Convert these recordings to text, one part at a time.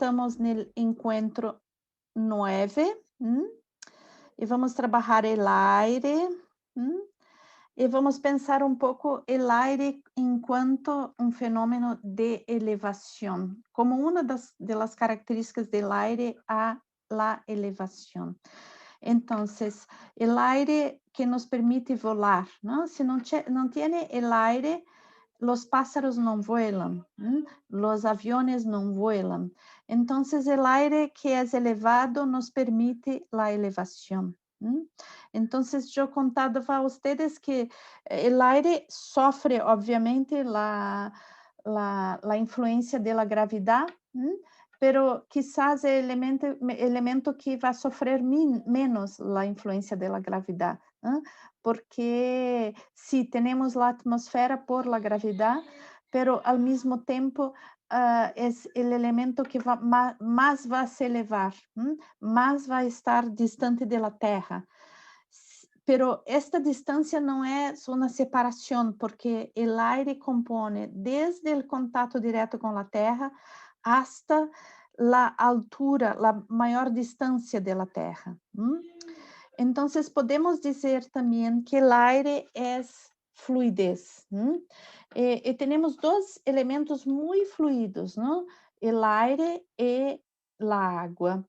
estamos no encontro 9, e vamos trabalhar el aire, e vamos pensar um pouco el aire enquanto um fenômeno de elevação, como uma de las características del aire a la elevação. Então, el aire que nos permite volar, ¿no? Se não tiene el aire, los pájaros não vuelan, los aviones não vuelan. Entonces, el aire que es elevado nos permite la elevación. Entonces, yo contaba a ustedes que el aire sofre, obviamente, la influencia de la gravedad, pero quizás el elemento que va a sofrer menos la influencia de la gravedad, porque sí, tenemos la atmósfera por la gravedad, pero al mismo tiempo es el elemento que más va a se elevar, más va a estar distante de la Tierra. Pero esta distancia no es una separación, porque el aire compone desde el contacto directo con la Tierra hasta la altura, la mayor distancia de la Tierra. Entonces, podemos decir también que el aire es fluidez. Tenemos dos elementos muy fluidos, ¿no? El aire y la agua.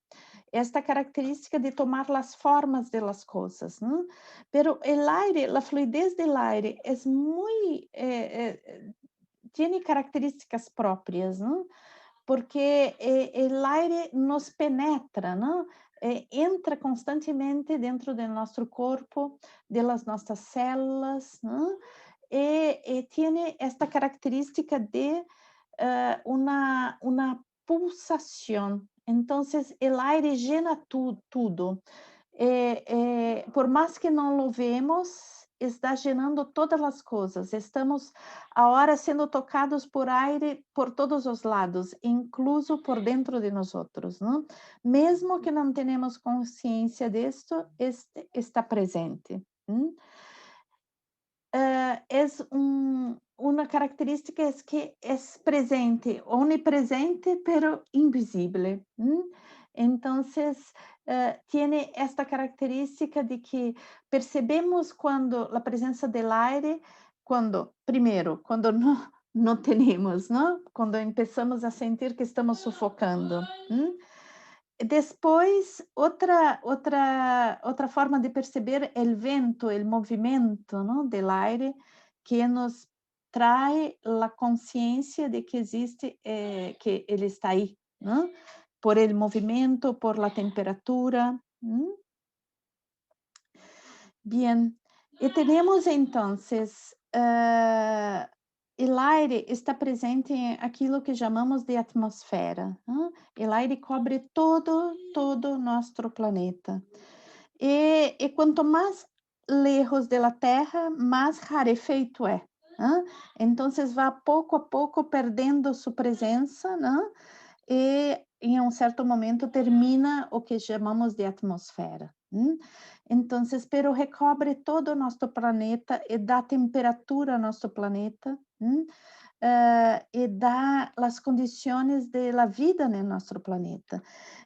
Esta característica de tomar las formas de las cosas, ¿no? Pero el aire, la fluidez del aire es muy, tiene características propias, ¿no? Porque el aire nos penetra, ¿no? Entra constantemente dentro de nuestro corpo, de las nuestras células, ¿no? Tiene esta característica de una pulsación. Entonces, el aire llena tudo. Por más que não lo vemos, está llenando todas as coisas. Estamos agora sendo tocados por aire por todos os lados, incluso por dentro de nós outros, não? Mesmo que não tenhamos consciência disto, está presente. Es una característica es que es presente, omnipresente, pero invisible. Entonces, tiene esta característica de que percebemos cuando la presencia del aire, primero, cuando no tenemos, ¿no? Cuando empezamos a sentir que estamos sufocando. Depois, outra forma de perceber o vento, o movimento, não, del aire, que nos traz a consciência de que existe, que ele está aí, não? Por el movimento, por la temperatura. Bien, e temos entonces, el aire está presente em aquilo que chamamos de atmosfera. El aire cobre todo nosso planeta. E quanto mais lejos de la Terra, mais rarefeito é. Então, vai pouco a pouco perdendo sua presença, e em um certo momento termina o que chamamos de atmosfera. Então, pero recobre todo o nosso planeta e dá temperatura ao nosso planeta, e dá as condições de la vida no nosso planeta.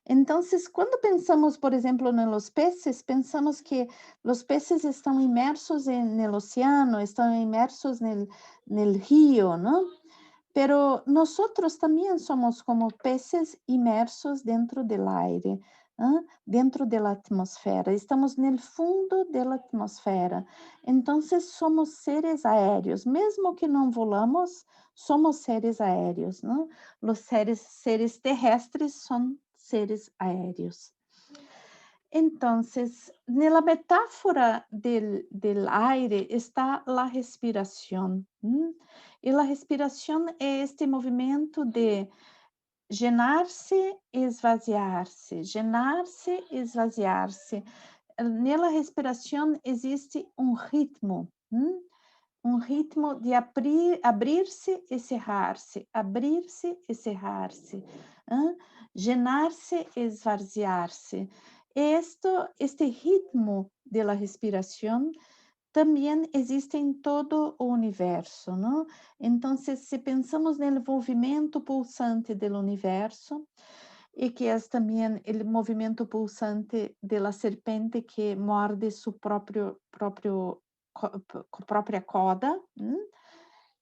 Então, quando pensamos, por exemplo, nos peces, pensamos que os peces estão imersos no oceano, estão imersos no rio, não? Pero nosotros también somos como peces inmersos dentro del aire, dentro de la atmosfera. Estamos en el fundo de la atmosfera. Entonces somos seres aéreos. Mesmo que não volamos, somos seres aéreos, ¿no? Los seres terrestres são seres aéreos. Entonces, na metáfora del aire está a respiração. E a respiração é este movimento de llenar-se e esvaziar-se, llenar-se e esvaziar-se. Nela respiração existe ritmo, um ritmo de abrir-se e cerrar-se, abrir-se e cerrar-se, llenar-se e esvaziar-se. Este ritmo de la respiração também existe em todo o universo, não? Então, se pensamos no movimento pulsante do universo, y que es también el movimiento pulsante de la serpiente que muerde su propia coda.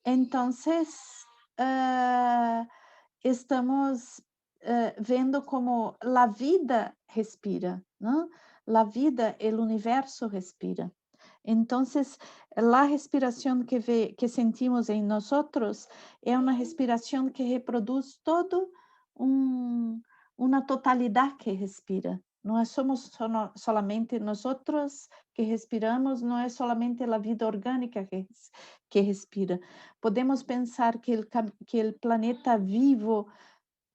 Entonces, ah, estamos vendo como a vida respira, ¿no? La vida, el universo respira. Entonces, la respiración que sentimos en nosotros es una respiración que reproduz todo una totalidad que respira. No somos solamente nosotros que respiramos, no es solamente la vida orgánica que respira. Podemos pensar que el planeta vivo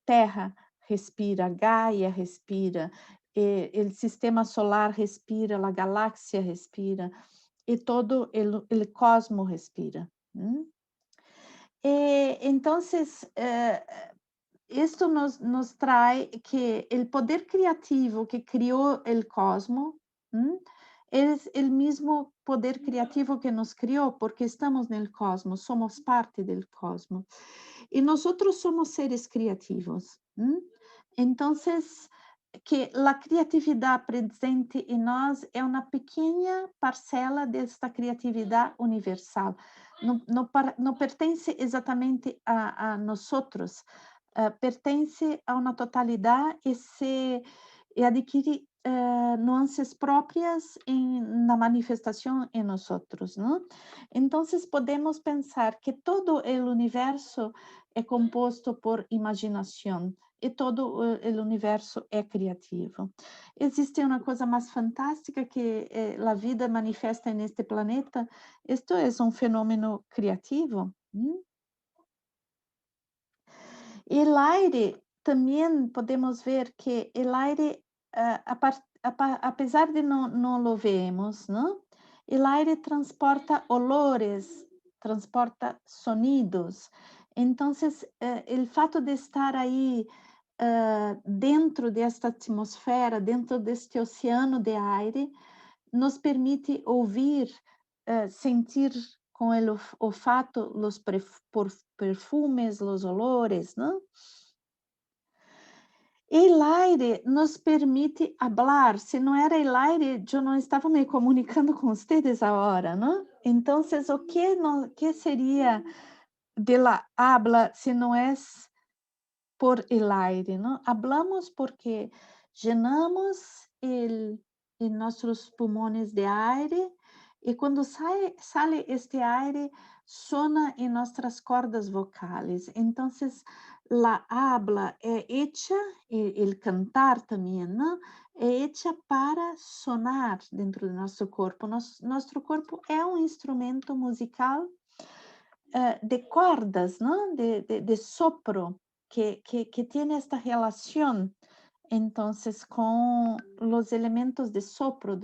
Terra respira, Gaia respira, o sistema solar respira, a galáxia respira, e todo o cosmos respira. Então, isto nos traz que o poder criativo que criou o cosmos é o mesmo poder criativo que nos criou, porque estamos no cosmos, somos parte do cosmos. E nós somos seres criativos. Então, que a criatividade presente em nós é uma pequena parcela desta criatividade universal. Não pertence exatamente a nós outros, pertence a uma totalidade e adquire nuances próprias na manifestação em nós outros, não? Então, podemos pensar que todo o universo é composto por imaginação e todo o universo é criativo. Existe uma coisa mais fantástica que a vida manifesta neste planeta. Isto é fenômeno criativo. E o aire, também podemos ver que o aire, apesar de não lo vemos, não? O aire transporta olores, transporta sonidos. Então, o fato de estar aí dentro desta atmosfera, dentro deste oceano de aire, nos permite ouvir, sentir com o olfato os perfumes, os olores, não? El aire nos permite hablar. Se não era el aire, eu não estava me comunicando com vocês agora, não? Então, que seria de la habla se não é por el aire, não? Hablamos porque llenamos nossos pulmões de aire e quando sale este aire, sona em nossas cordas vocais. Então, la habla é hecha, el cantar também, não? É hecha para sonar dentro do nosso corpo. Nosso corpo é instrumento musical de cordas, não? De sopro, que tem esta relação, então, com os elementos de sopro,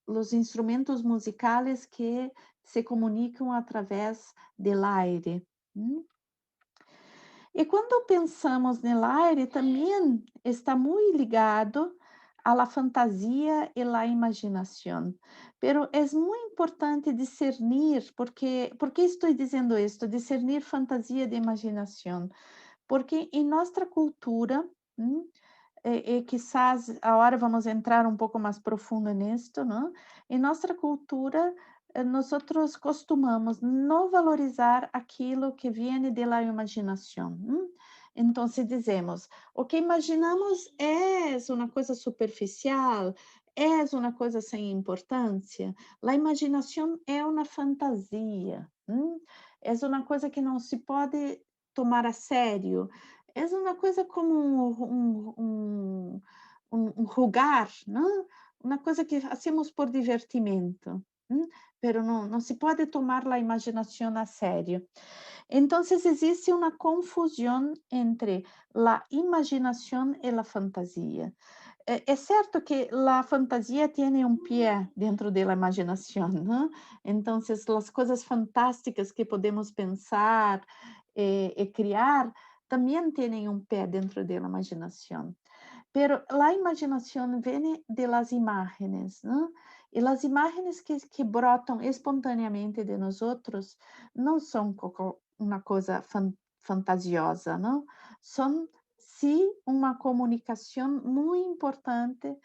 los instrumentos musicales que se comunicam através do aire. E quando pensamos no aire, também está muito ligado à la fantasia e à imaginação. Pero é muito importante discernir, por que estou dizendo isto? Discernir fantasia de imaginação. Porque em nossa cultura, quizás agora vamos entrar um pouco mais profundo nisto, não? Em nossa cultura, nós costumamos não valorizar aquilo que vem da imaginação. Então, se dizemos, o que imaginamos é uma coisa superficial, é uma coisa sem importância, a imaginação é uma fantasia, é uma coisa que não se pode tomar a sério, é uma coisa como um rugar, não? Uma coisa que fazemos por divertimento, pero não se pode tomar a imaginação a sério. Então, existe uma confusão entre a imaginação e a fantasia. É certo que a fantasia tem pé dentro da imaginação, não? Então, as coisas fantásticas que podemos pensar e criar também têm pé dentro da imaginação. Pero a imaginação vem de las imágenes, não? E as imagens que brotam espontaneamente de nós não são uma coisa fantasiosa, não? São sí uma comunicação muito importante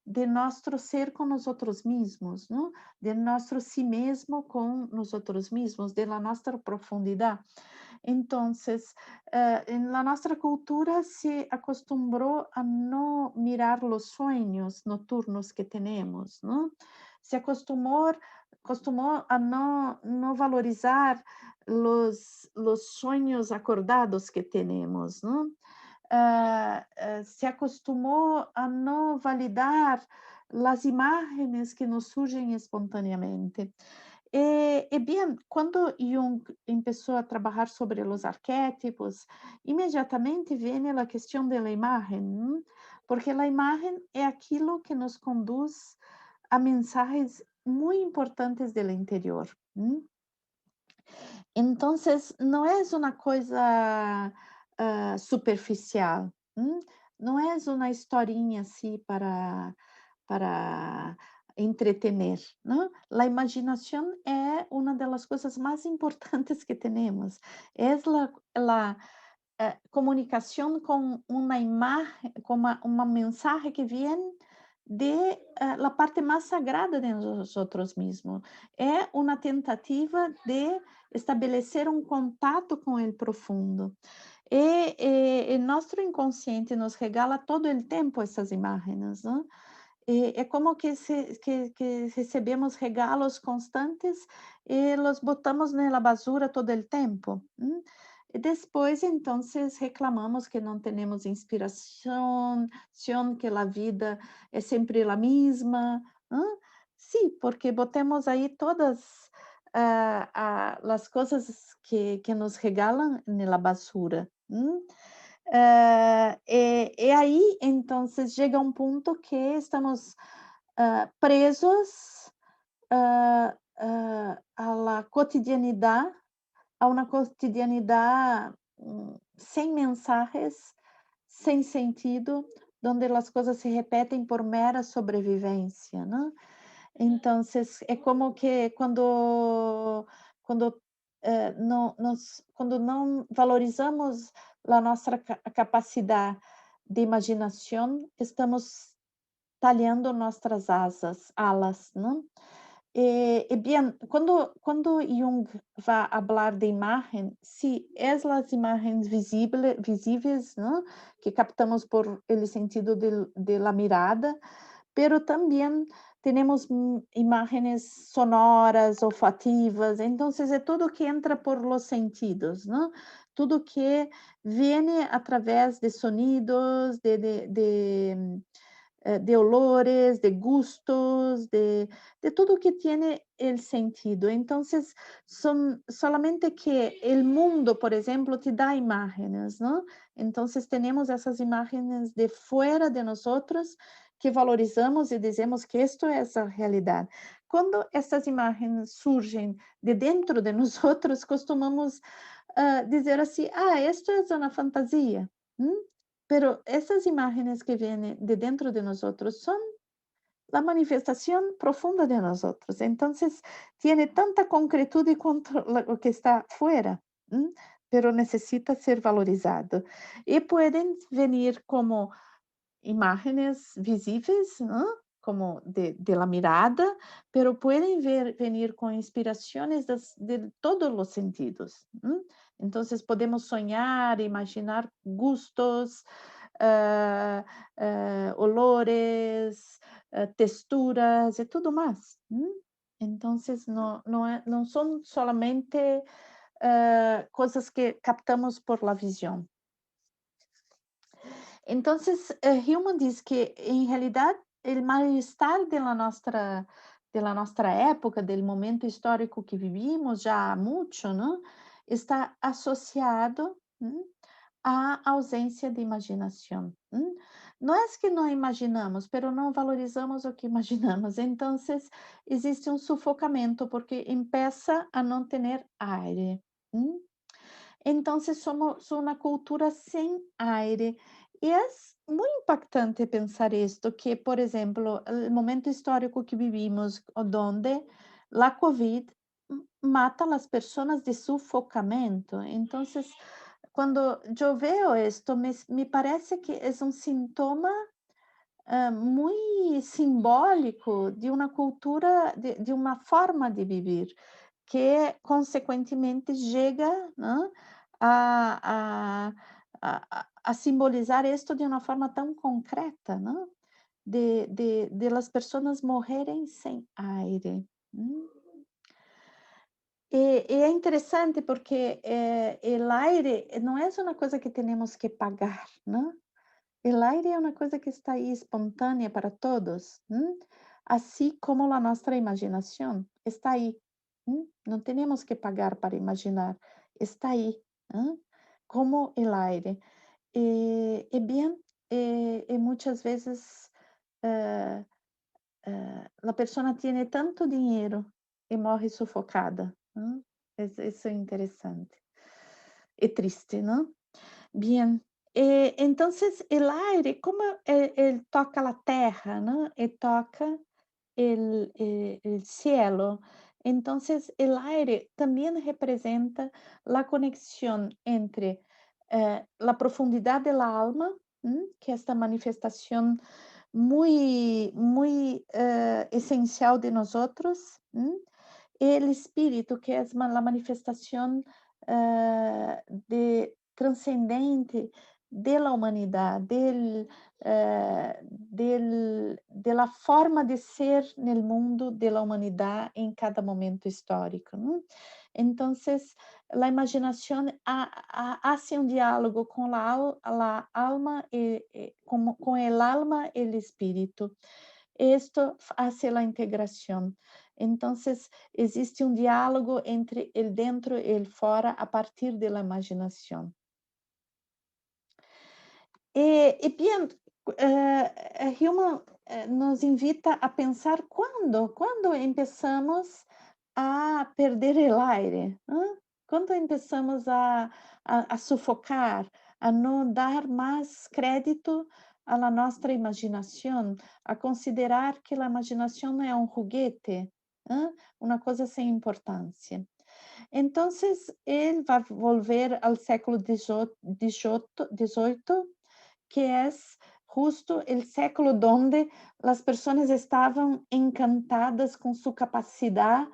de nosso ser com nós outros mesmos, não? De nosso si mesmo com nós outros mesmos, de la nossa profundidade. Então, na nossa cultura se acostumbrou a não mirar os sonhos noturnos que temos, não? Se acostumou a não valorizar os sonhos acordados que temos, não? Se acostumou a não validar as imagens que nos surgem espontaneamente. Bem, quando Jung começou a trabalhar sobre os arquétipos, imediatamente vem a questão da imagem, porque a imagem é aquilo que nos conduz a mensagens muito importantes do interior. Então, não é uma coisa superficial, não é uma historinha assim para entretener, não? A imaginação é uma das coisas mais importantes que temos. É a comunicação com uma imagem, com uma mensagem que vem de la parte mais sagrada de nós mesmos. É uma tentativa de estabelecer um contato com o profundo. E nosso inconsciente nos regala todo o tempo essas imagens, não? É como que recebemos regalos constantes e los botamos na basura todo o tempo. E depois, então, reclamamos que não temos inspiração, que a vida é sempre a mesma. Sim, porque botemos aí todas as coisas que nos regalam na basura. E aí, então, chega um ponto que estamos presos à la cotidianidade, a uma cotidianidade sem mensagens, sem sentido, onde as coisas se repetem por mera sobrevivência, né? Então, é como que quando quando não valorizamos a nossa capacidade de imaginação, estamos talhando nossas alas, não? Bien, quando Jung vai falar de imagem, sim, é as imagens visíveis, não? Que captamos por el sentido de la mirada, pero também temos imagens sonoras, olfativas, então é tudo que entra por los sentidos, não? Tudo que vem através de sonidos, de olores, de gustos, de tudo que tem el sentido. Então, são solamente que o mundo, por exemplo, te dá imagens, não? Então, temos essas imagens de fora de nós que valorizamos e dizemos que isto é essa realidade. Quando essas imagens surgem de dentro de nós costumamos dizer assim, isto é uma fantasia. Pero essas imagens que vêm de dentro de nós são a manifestação profunda de nós. Então, tem tanta concretude quanto o que está fora, pero necessita ser valorizado. E podem vir como imagens visíveis, como de la mirada, pero podem venir com inspirações de todos os sentidos. Então, podemos sonhar, imaginar gustos, olores, texturas e tudo mais. Então, não são solamente coisas que captamos por la visão. Então, Hillman diz que, em realidade, o mal-estar da nossa época, do momento histórico que vivimos já há muito, não? Está associado à ausência de imaginação. Não é que não imaginamos, mas não valorizamos o que imaginamos. Então, existe um sufocamento, porque começa a não ter aire. Então, somos uma cultura sem aire. E é muito impactante pensar isto, que, por exemplo, o momento histórico que vivimos, onde a Covid mata as pessoas de sufocamento. Então, Cuando yo veo esto, me parece que es un síntoma muy simbólico de uma cultura, de uma forma de viver, que consequentemente chega, né, a, a simbolizar isto de uma forma tão concreta, né, de las pessoas morrerem sem aire. E é interessante porque o aire não é uma coisa que temos que pagar, né? El aire é uma coisa que está aí espontânea para todos, assim como a nossa imaginação está aí. Não temos que pagar para imaginar, está aí, como el aire. E bem, muitas vezes eh, a pessoa tem tanto dinheiro e morre sufocada. Isso é interessante. É triste, não? Bien, entonces el aire, como él toca la tierra, ¿no? Y toca el cielo, entonces el aire también representa la conexión entre la profundidad del alma, que es esta manifestación muy esencial de nosotros, el espíritu, que es la manifestación de transcendente de la humanidad, de la forma de ser no mundo de la humanidad en cada momento histórico, ¿no? Entonces, la imaginación hace un diálogo con la alma, con el alma y el espíritu. Esto hace la integración. Entonces, existe un diálogo entre el dentro y el fuera a partir de la imaginación. E bien, Human nos invita a pensar quando começamos a perder o aire, quando começamos a sufocar, a não dar mais crédito à nossa imaginação, a considerar que a imaginação não é um juguete, uma coisa sem importância. Então, ele vai volver ao século XVIII, que é justo o século donde as pessoas estavam encantadas com sua capacidade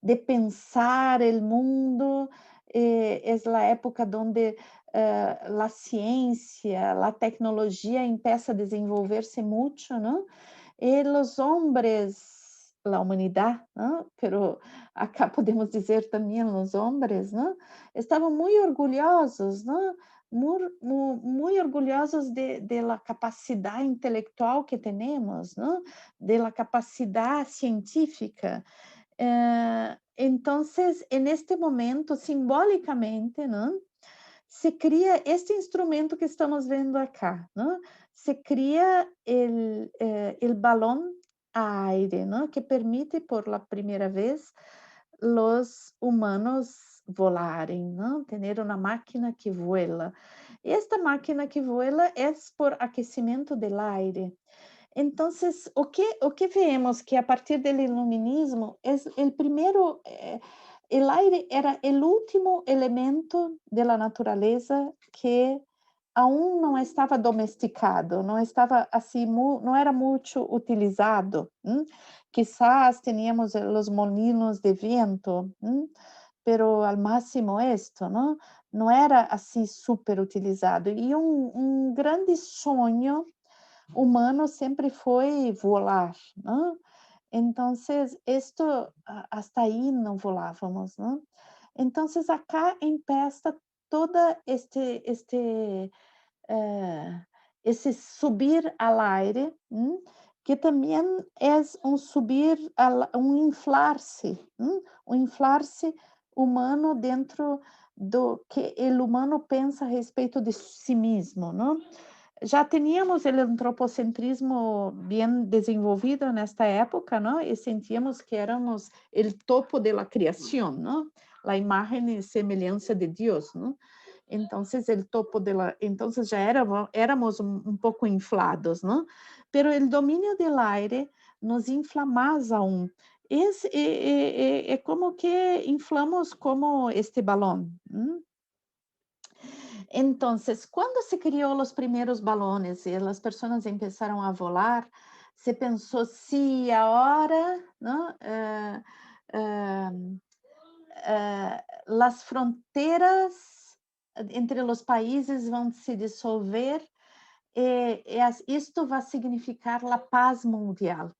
de pensar o mundo. É a época onde a ciência, a tecnologia empieza a desenvolver-se muito, não? E os homens, a humanidade, não? Pero acá podemos dizer também os homens, não? Estavam muito orgulhosos, não? Muy orgulhosos de la capacidade intelectual que temos, ¿no? De la capacidade científica. Entonces, en este momento, simbolicamente, ¿no? Se cria este instrumento que estamos vendo acá, ¿no? Se cria el balón a aire, ¿no? Que permite por la primera vez los humanos volarem, ¿no? Tener una máquina que vuela. Esta máquina que vuela es por aquecimento del aire. Entonces, o que vemos que a partir del iluminismo es el primero, el aire era el último elemento de la naturaleza que aún não estava domesticado, não estava assim, não era muito utilizado. Quizás teníamos os molinos de vento, pero al máximo esto, não? Não era assim super utilizado. E grande sonho humano sempre foi voar, né? Então, isto hasta aí não volávamos, né? Então, acá empieza toda esse subir al aire, que também é subir, inflar-se, um inflar-se humano dentro do que o humano pensa a respeito de si mesmo, não? Já tínhamos o antropocentrismo bem desenvolvido nesta época, não? E sentíamos que éramos o topo da criação, não? A imagem e semelhança de Deus, não? Então, o topo então já éramos pouco inflados, não? Pero o domínio do aire nos infla mais aún. É como que inflamos como este balão. Entonces, cuando se creó los primeros balones y las personas empezaron a volar, se pensó, sí, ahora, ¿no? Las fronteras entre los países vão se dissolver isto vai significar a paz mundial.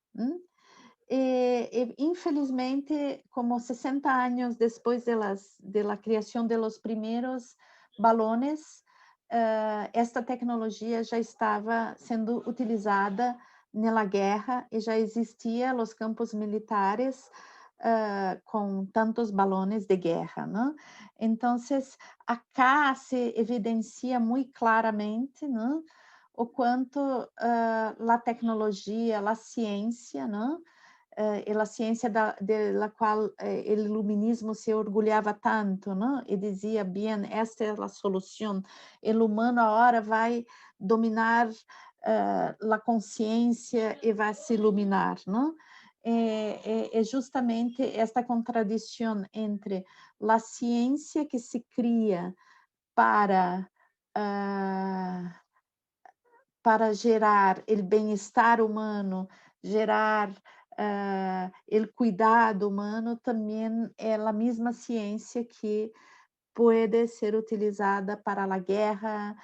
Infelizmente, como 60 anos depois de la criação de los primeros balones, esta tecnologia já estava sendo utilizada na guerra e já existia os campos militares com tantos balones de guerra, né? Então, acá se evidencia muito claramente, né, o quanto a tecnologia, a ciência, né, e a ciência de la qual o iluminismo se orgulhava tanto, né? E dizia, bem, esta é a solução. O humano agora vai dominar a consciência e vai se iluminar, né? É justamente esta contradição entre a ciência que se cria para para gerar o bem-estar humano, gerar o cuidado humano, também é a mesma ciência que pode ser utilizada para a guerra,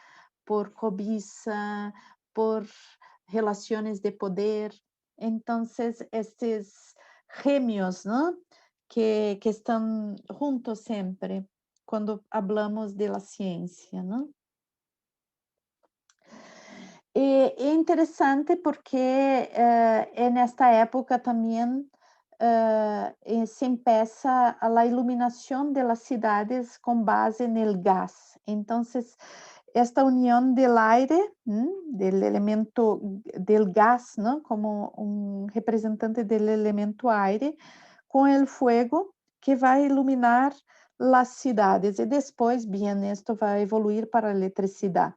por cobiça, por relações de poder. Então, estes gêmeos, ¿no? Que estão juntos sempre, quando hablamos de la ciência, ¿no? É interessante porque nesta época também se empieza a iluminação das cidades com base no gás. Então, esta união do aire, do elemento del gás, ¿no? Como um representante do elemento aire, com o fogo que vai iluminar as cidades. E depois, bem, isto vai evoluir para a eletricidade.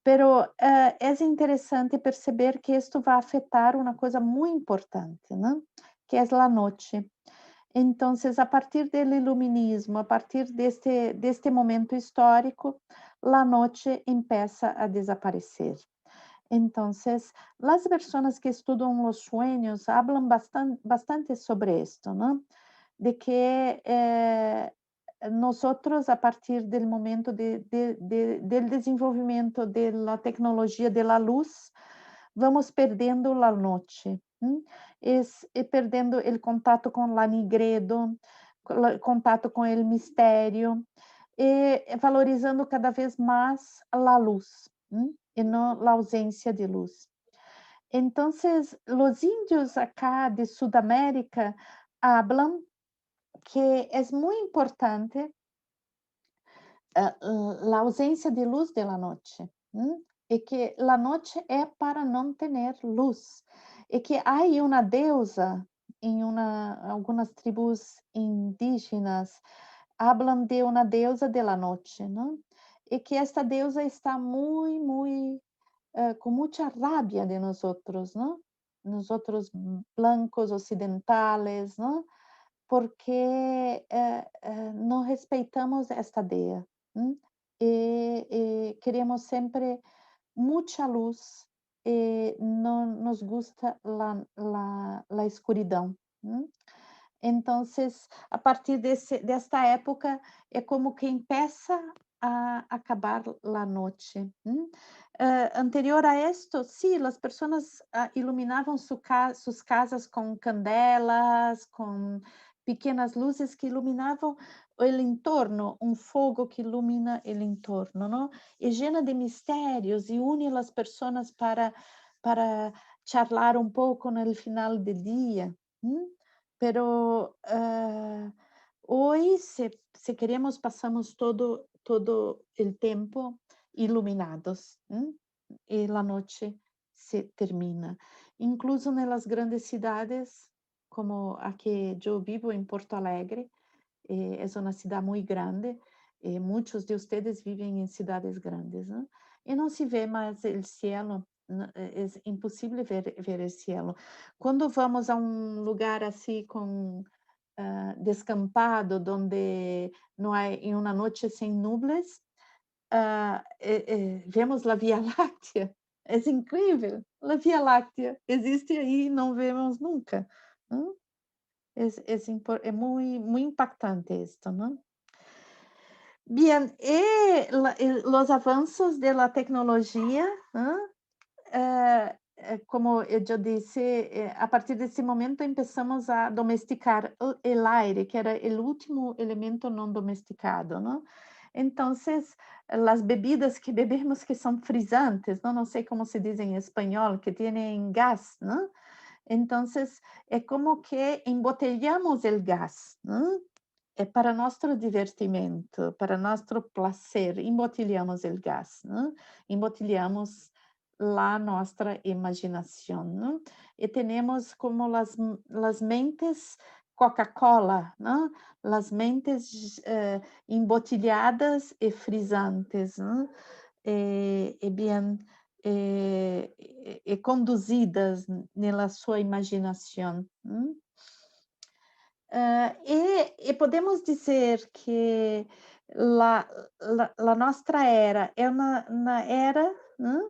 Pero é interessante perceber que isto vai afetar uma coisa muito importante, né? Que é a noite. Então, a partir do iluminismo, a partir deste momento histórico, a noite começa a desaparecer. Então, as pessoas que estudam os sonhos falam bastante sobre isto, né? De que nosotros, a partir do momento del desenvolvimento da tecnologia de la luz, vamos perdendo a noite, perdendo o contato com o nigredo, contato com o mistério, e valorizando cada vez mais a luz, e não a ausência de luz. Então, os índios acá de Sudamérica hablam que é muito importante a ausência de luz de la noche, e que la noche é para não ter luz, e que há uma deusa em algumas tribos indígenas hablam de uma deusa de la noche, não? E que esta deusa está muito com muita rabia de nós outros, não? Nós outros blancos ocidentais, não? Porque não respeitamos esta deusa. Queremos sempre muita luz e não nos gusta a escuridão. Então, a partir desta época, é como que empieza a acabar a noite. Anterior a esto, sí, as pessoas iluminavam suas casas com candelas, com pequenas luzes que iluminavam o entorno, um fogo que ilumina o entorno, não? E llena de mistérios e une as pessoas para charlar um pouco no final do dia. Pero hoje, se queremos, passamos todo o tempo iluminados, e a noite se termina. Incluso nas grandes cidades, como a que eu vivo em Porto Alegre, é uma cidade muito grande, e muitos de vocês vivem em cidades grandes, né? E não se vê mais o cielo, é impossível ver o cielo. Quando vamos a um lugar assim com descampado, onde não há em uma noite sem nuvens, vemos a Via Láctea, é incrível, a Via Láctea existe aí e não vemos nunca, não? É muito impactante isto, não? Bien, los avanços de la tecnologia, como eu disse, a partir desse momento começamos a domesticar o aire, que era o último elemento não domesticado, não? Então, as bebidas que bebemos que são frisantes, não sei como se diz em espanhol, que têm gás, não? Então, é como que embotelhamos o gás, não? É para nosso divertimento, para nosso prazer, embotelhamos o gás, né? Embotelhamos a nossa imaginação, né? E temos como as mentes Coca-Cola, né? As mentes embotelhadas e frisantes, né? E bem e conduzidas na sua imaginação. Né? Podemos dizer que a nossa era é uma era, né,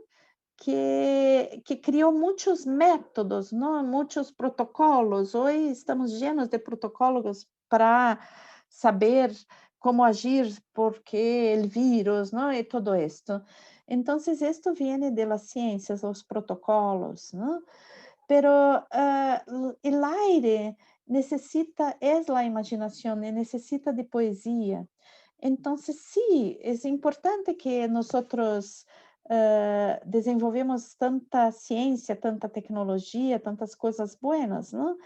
que criou muitos métodos, não? Muitos protocolos. Hoje estamos llenos de protocolos para saber como agir, porque o vírus, não? E todo isto. Então, isto vem de las ciências, os protocolos, não? Pero el aire necessita, é a imaginação, necessita de poesia. Então, sim, é importante que nós desenvolvemos tanta ciência, tanta tecnologia, tantas coisas buenas, não?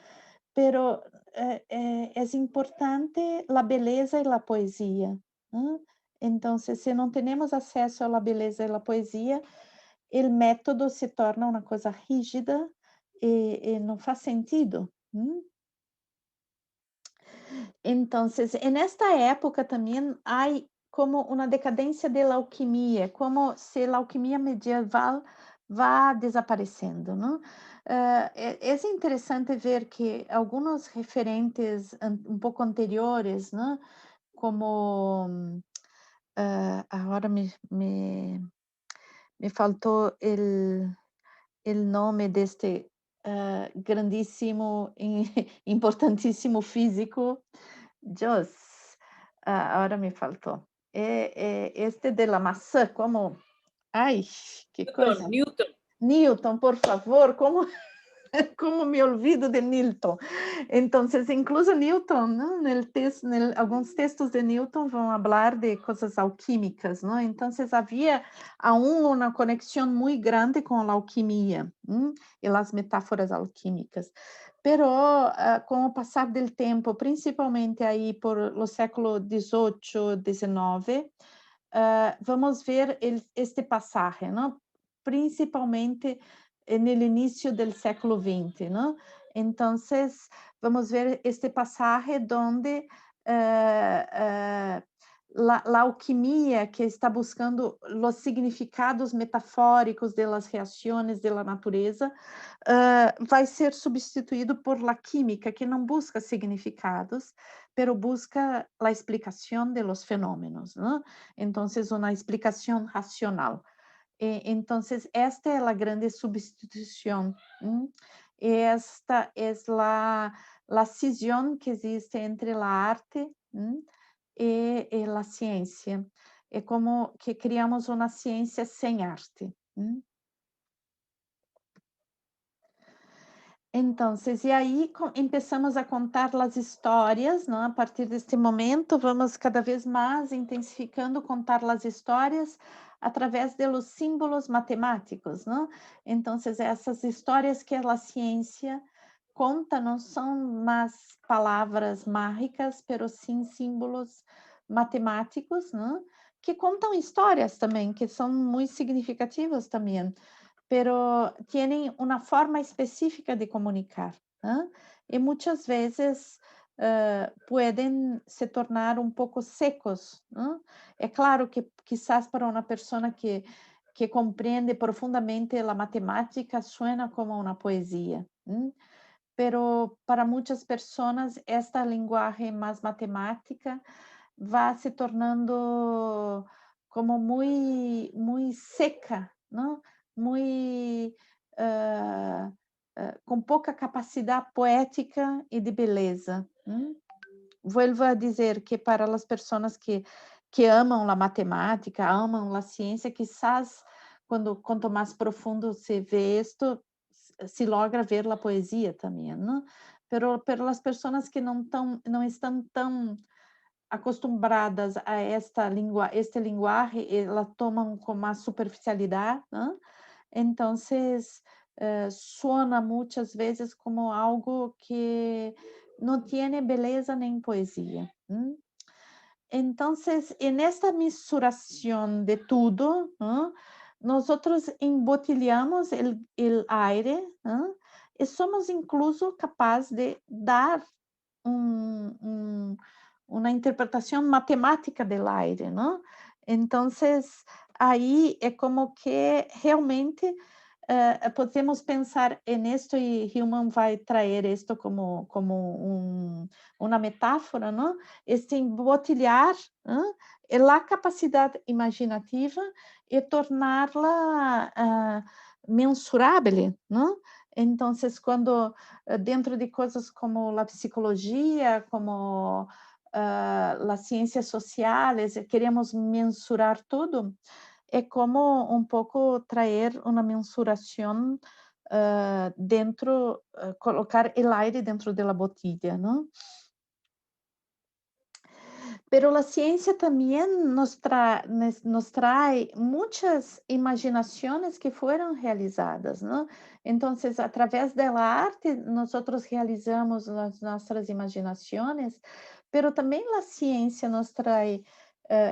Pero é importante a beleza e a poesia. Não? Então, se não temos acesso à beleza e à poesia, o método se torna uma coisa rígida e não faz sentido. Então, en esta época também há como uma decadência da alquimia, como se a alquimia medieval vá desaparecendo, não? É interessante ver que alguns referentes um pouco anteriores, não? Como agora me faltou el nome deste grandíssimo, importantíssimo físico, Dios, agora me faltou. Este de la maçã, como. Ai, que coisa. Newton, por favor, como como me olvido de Newton. Então, incluso Newton, ¿no? Alguns textos de Newton vão falar de coisas alquímicas, não? Então, havia aún uma conexão muito grande com a alquimia e as metáforas alquímicas. Pero com o passar do tempo, principalmente aí por o século XVIII, XIX, vamos ver este passagem, não? Principalmente no início do século XX, não? Então, vamos ver este passagem onde a alquimia que está buscando os significados metafóricos das reações da natureza vai ser substituído por la química, que não busca significados, pero busca a explicação de los fenômenos, ¿no? Então, uma explicação racional. Então, esta é a grande substituição. Esta é a cisão que existe entre a arte e a ciência. É como que criamos uma ciência sem arte. Então, e aí começamos a contar as histórias, não? A partir deste momento, vamos cada vez mais intensificando contar as histórias através de los símbolos matemáticos, não? Então, essas histórias que a ciência conta não são mais palavras mágicas, pero sim símbolos matemáticos, não? Que contam histórias também, que são muito significativas também, pero tienen una forma específica de comunicar, ¿ah? Y muchas veces pueden se tornar un poco secos, ¿no? É claro que quizás para uma pessoa que compreende profundamente a matemática suena como uma poesia, pero para muitas pessoas esta linguagem mais matemática vai se tornando como muy seca, ¿no? Muy, com pouca capacidade poética e de beleza. Vuelvo a dizer que para as pessoas que amam a matemática, amam a ciência, quizás quanto mais profundo se vê isto, se logra ver a poesia também, não? Pero as pessoas que não estão tão acostumbradas a este linguagem, ela tomam com mais superficialidade, né? Então, suena muitas vezes como algo que não tem beleza nem poesia. Então, en esta misturação de tudo, nós embotelhamos o aire, e somos incluso capazes de dar uma interpretação matemática do aire, não? Então, aí é como que realmente podemos pensar nisto e Human vai trazer isto como uma metáfora, não? Este embotelhar a capacidade imaginativa e torná-la mensurável, não? Então, quando dentro de coisas como a psicologia, como as ciências sociais, queremos mensurar tudo, é como um pouco trazer uma mensuração dentro, colocar o aire dentro da botilha, não? Pero a ciência também nos traz muitas imaginações que foram realizadas, não? Então, através da arte, nós realizamos as nossas imaginações, pero também a ciência nos traz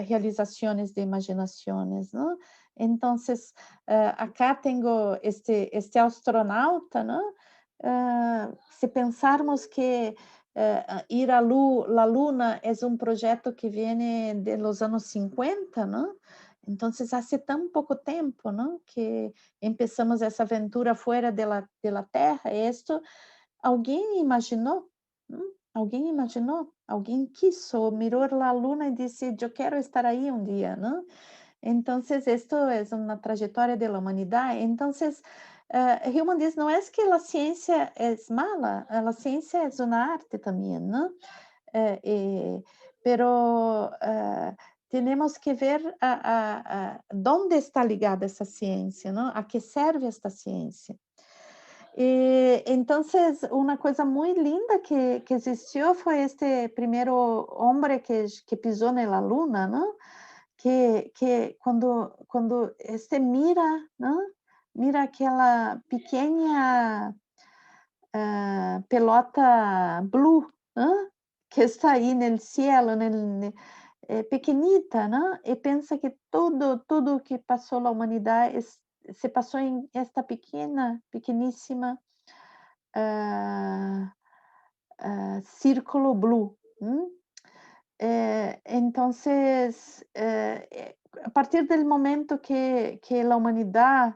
realizações de imaginações, não? Então, acá tenho este astronauta, não? Se pensarmos que ir à la Luna é um projeto que vem de los anos 50, não? Então, há tão pouco tempo, não? Que começamos essa aventura fora da Terra. Isto alguém imaginou? Alguém imaginou? Alguém quis ou mirou a Luna e disse: "Eu quero estar aí um dia", não? Então, isto é uma trajetória da humanidade. Então, Human diz, não é que a ciência é mala, a ciência é uma arte também, não? Pero temos que ver onde está ligada essa ciência, não? A que serve esta ciência. Então, uma coisa muito linda que existiu foi este primeiro homem que pisou na Luna, não? Que quando este mira, não? Mira aquela pequena pelota blue, que está aí no cielo, pequenita, não? E pensa que tudo que passou a humanidade se passou em esta pequeníssima círculo blue. Então, a partir do momento que a humanidade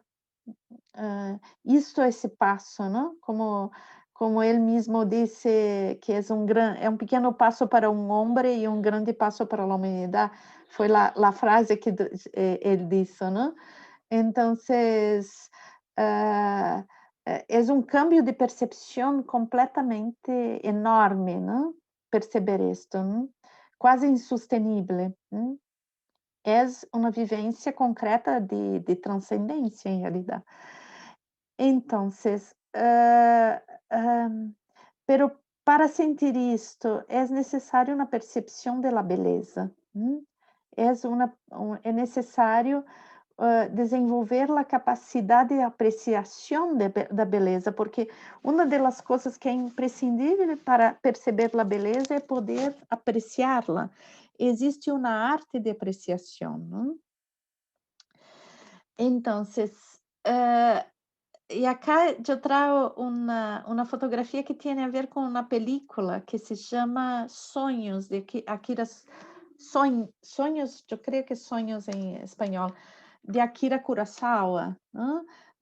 isto é esse passo, não? Como ele mesmo disse, que é um pequeno passo para um homem e um grande passo para a humanidade. Foi a frase que ele disse, não? Então, é um cambio de percepção completamente enorme, não? Perceber isto, não? Quase insustenível. É uma vivência concreta de transcendência, em realidade. Então, pero para sentir isto, é necessário uma percepção da beleza. É necessário desenvolver a capacidade de apreciação da beleza, porque uma das coisas que é imprescindível para perceber a beleza é poder apreciá-la. Existe uma arte de apreciação, não? Então, e acá eu trago uma fotografia que tem a ver com uma película que se chama Sonhos, de Akira. Sonhos, eu creio que Sonhos em espanhol, de Akira Kurosawa,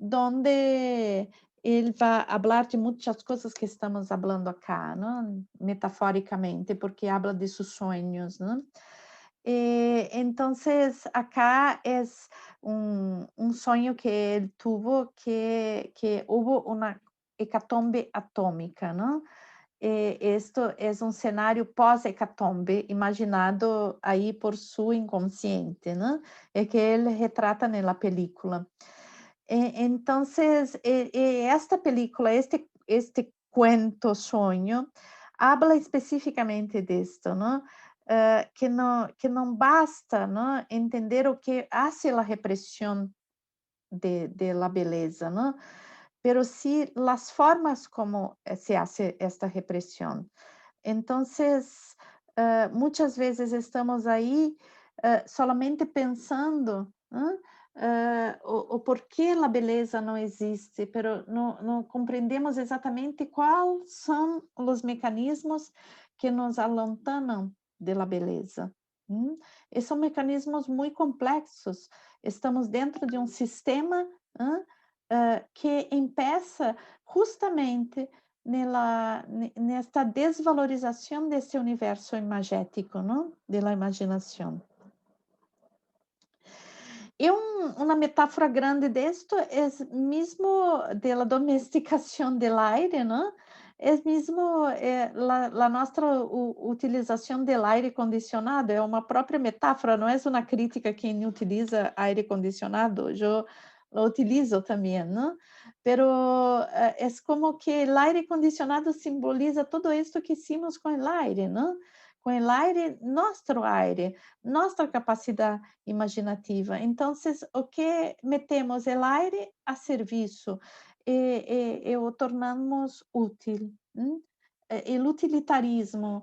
donde ele vai falar de muitas coisas que estamos falando acá, metaforicamente, porque habla de seus sonhos. Entonces, acá es un sueño que él tuvo, que hubo una hecatombe atómica, ¿no? Esto es un escenario pós-hecatombe, imaginado aí por su inconsciente, ¿no? Que ele retrata na película. Entonces, esta película, este cuento sonho, habla especificamente disto, ¿no? Que não basta, ¿no? Entender o que hace a repressão de la beleza, ¿no? Pero sí las formas como se hace esta represión. Entonces, muchas veces estamos ahí solamente pensando, ¿no? O por que a beleza não existe, pero não compreendemos exatamente quais são os mecanismos que nos alantanam de la beleza. E são mecanismos muito complexos. Estamos dentro de um sistema que impeça justamente nesta desvalorização desse universo imagético, não? De la imaginação. E uma metáfora grande disto é mesmo de la domesticação del aire, não? É mesmo a nossa utilização del aire condicionado, é uma própria metáfora, não é uma crítica quem utiliza aire condicionado, eu lo utilizo também, não? Pero é como que o aire condicionado simboliza tudo isto que hicimos com o aire, não? Com o aire, nosso aire, nossa capacidade imaginativa. Então, o que metemos o aire a serviço e o tornamos útil. O utilitarismo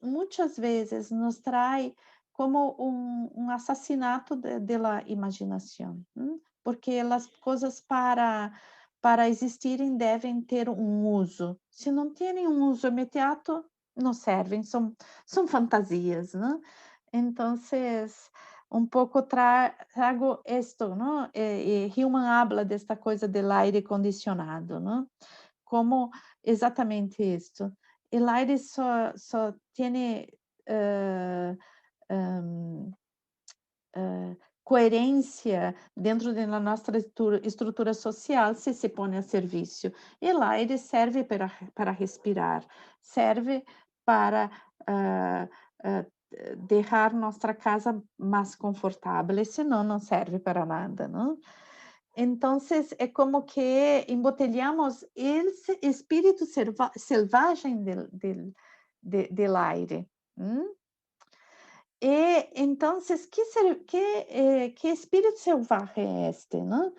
muitas vezes nos traz como um assassinato de la imaginação, porque as coisas para existirem devem ter um uso. Se não têm um uso imediato, não servem, são fantasias, né? Então, um pouco trago isto, não? Human habla desta coisa do aire condicionado, não? Como exatamente isto. O aire só tem coerência dentro da nossa estrutura social se põe a serviço. E o aire serve para respirar, serve para deixar nossa casa mais confortável, senão não serve para nada, não? Então, é como que embotelhamos esse espírito selvagem del aire. E então, que espírito selvagem é este, não?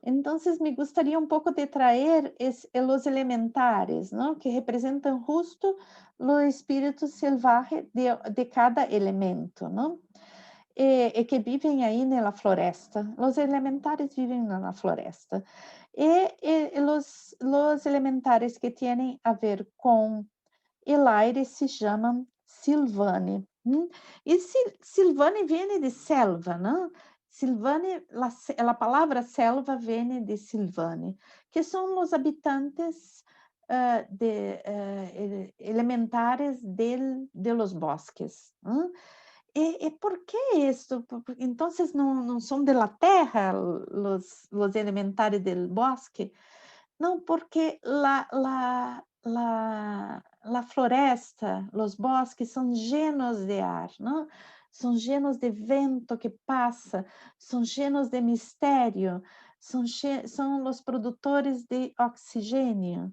Então, me gostaria um pouco de trazer os elementares, não? Que representam justo o espírito selvagem de cada elemento, não? E que vivem aí na floresta. Os elementares vivem na floresta. E os elementares que têm a ver com o aire se chamam Silvane. E Silvane vem de selva, não? Silvane, a palavra selva vem de Silvane, que são os habitantes elementares de los bosques. E por que isso? Então, não são de la terra os elementares del bosque? Não, porque la floresta, os bosques são llenos de ar, não? São llenos de vento que passa, são llenos de mistério, são os produtores de oxigênio.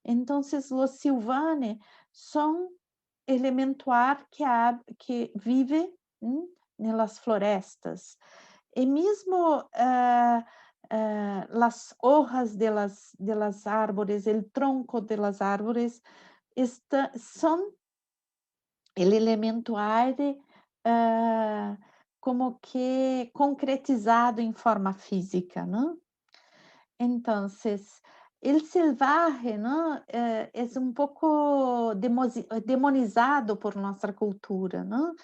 Então, os silvanes são elemento ar que vive nas florestas. E mesmo as hojas de las árvores, o tronco de las árvores, são o elemento aire como que concretizado em forma física, não? Então, o selvagem, não, é pouco demonizado por nossa cultura, não?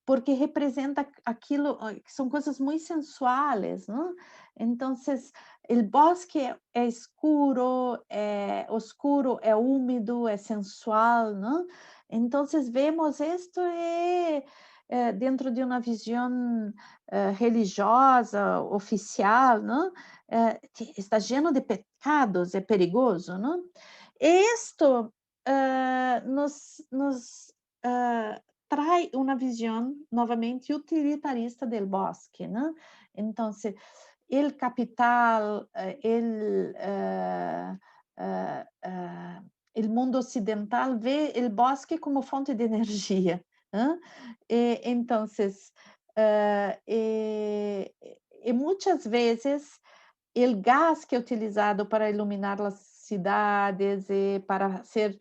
Porque representa aquilo que são coisas muito sensuais, não? Então, o bosque é escuro, é úmido, é sensual, não? Então, vemos isto dentro de uma visão religiosa, oficial, não? Está lleno de pecados, é perigoso, não? Isto nos traz uma visão novamente utilitarista do bosque, não? Então, o capital, o mundo ocidental vê o bosque como fonte de energia. Então, muitas vezes o gás que é utilizado para iluminar as cidades e para ser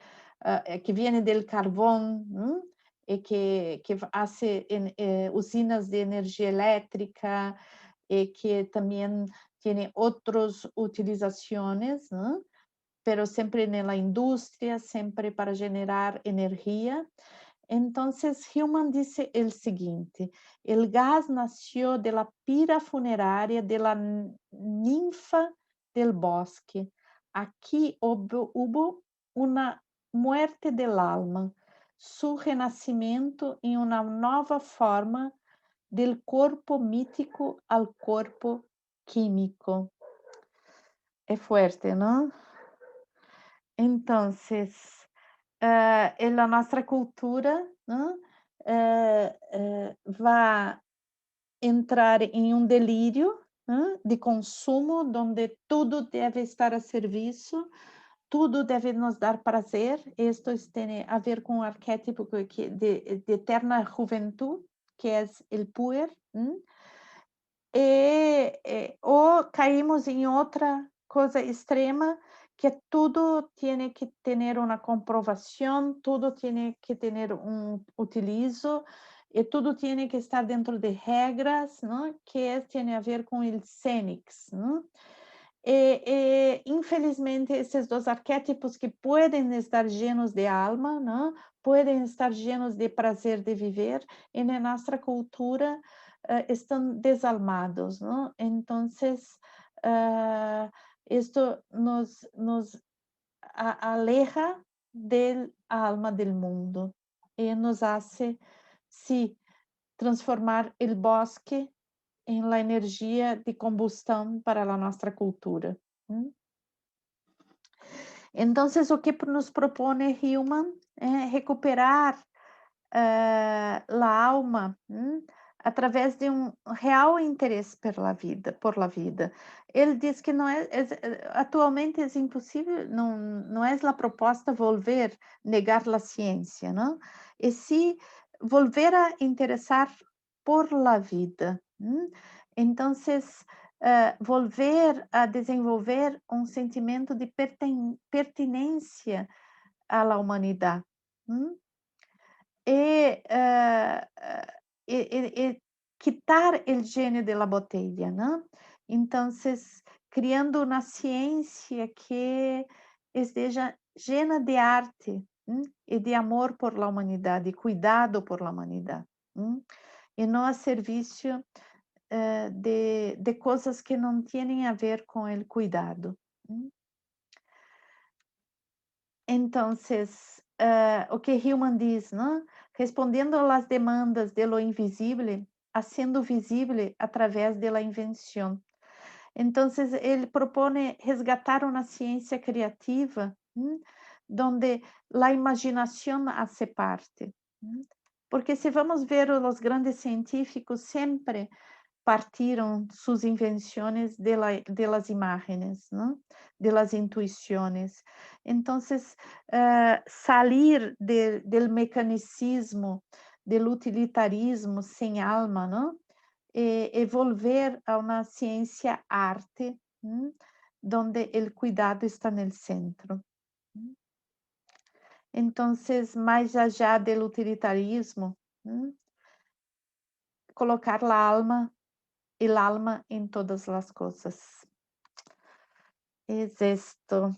que vem do carvão, e que faz usinas de energia elétrica e que também tem outras utilizações, pero sempre na indústria, sempre para generar energia. Então, Hillman disse o seguinte: o gás nasceu de la pira funerária de la ninfa del bosque. Aqui hubo uma muerte del alma, su renascimento em uma nova forma del corpo mítico al corpo químico. É forte, não? Então, na nossa cultura, vai entrar em um delírio de consumo, onde tudo deve estar a serviço, tudo deve nos dar prazer. Isto tem a ver com o arquétipo de eterna juventude, que é o puer. Ou caímos em outra coisa extrema, que tudo tem que ter uma comprovação, tudo tem que ter um utilizo, e tudo tem que estar dentro de regras, não? Que tem a ver com o Cênix, não? Infelizmente, esses dois arquétipos que podem estar llenos de alma, não? Podem estar llenos de prazer de viver, e na nossa cultura estão desalmados, não? Então, isto nos aleja da alma do mundo e nos hace, sim, transformar o bosque em la energia de combustão para a nossa cultura. Então, o que nos propõe Hillman é recuperar a alma através de um real interesse por la vida. Ele diz que não atualmente é impossível, não é a proposta volver negar a ciência, não? E sim volver a interessar por la vida. Então, volver a desenvolver um sentimento de pertinência à humanidade. E, quitar o gênio de la botella, não? Então, criando uma ciência que esteja llena de arte e de amor por la humanidade, cuidado por la humanidade, e não a serviço de coisas que não têm a ver com o cuidado. Então, o que Hillman diz, não? Respondendo às demandas de lo invisível, sendo visível através da invenção. Então, ele propõe resgatar uma ciência criativa, onde a imaginação hace parte. Porque se vamos ver os grandes científicos, sempre partiram suas invenções de las imágenes, ¿no? De las intuições. Então, salir del mecanicismo, del utilitarismo sem alma, ¿no? E volver a uma ciência arte, donde el cuidado está no centro. Então, mais allá del utilitarismo, colocar a alma el alma en todas las cosas. Es esto.